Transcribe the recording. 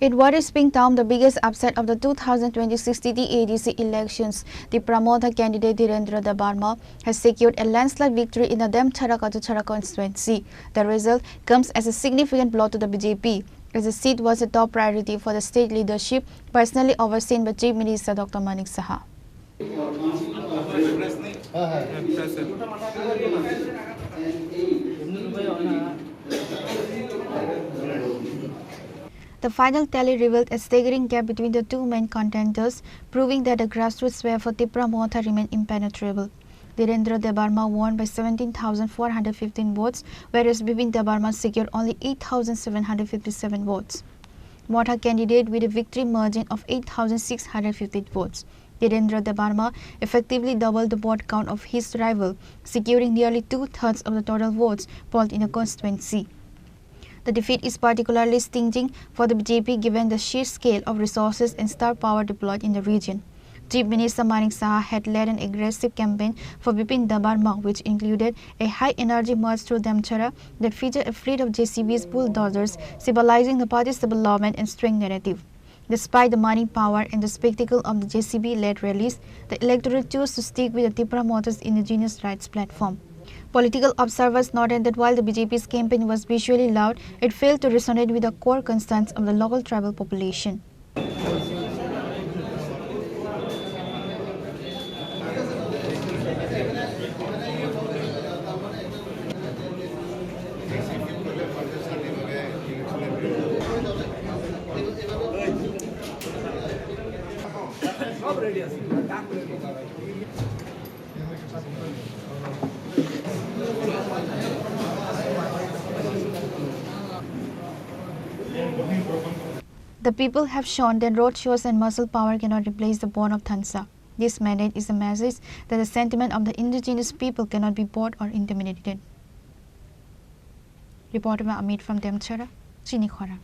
In what is being termed the biggest upset of the 2026 TTAADC elections, the Tipra Motha candidate Dhirendra Debbarma has secured a landslide victory in the Demchera-Kachucherra constituency. The result comes as a significant blow to the BJP, as the seat was a top priority for the state leadership, personally overseen by Chief Minister Dr. Manik Saha. The final tally revealed a staggering gap between the two main contenders, proving that the grassroots sphere for Tipra Motha remained impenetrable. Dhirendra Debbarma won by 17,415 votes, whereas Bipin Debbarma secured only 8,757 votes. Motha candidate with a victory margin of 8,650 votes. Dhirendra Debbarma effectively doubled the vote count of his rival, securing nearly two-thirds of the total votes polled in the constituency. The defeat is particularly stinging for the BJP given the sheer scale of resources and star power deployed in the region. Chief Minister Manik Saha had led an aggressive campaign for Bipin Debbarma, which included a high-energy march through Demchera that featured a fleet of JCB's bulldozers, symbolizing the party's development and strength narrative. Despite the money, power and the spectacle of the JCB-led rallies, the electorate chose to stick with the Tipra Motha's indigenous rights platform. Political observers noted that while the BJP's campaign was visually loud, it failed to resonate with the core concerns of the local tribal population. The people have shown that road shows and muscle power cannot replace the bond of Thansa. This mandate is a message that the sentiment of the indigenous people cannot be bought or intimidated. Reported by Amit from Demchera, Chini, Khorang.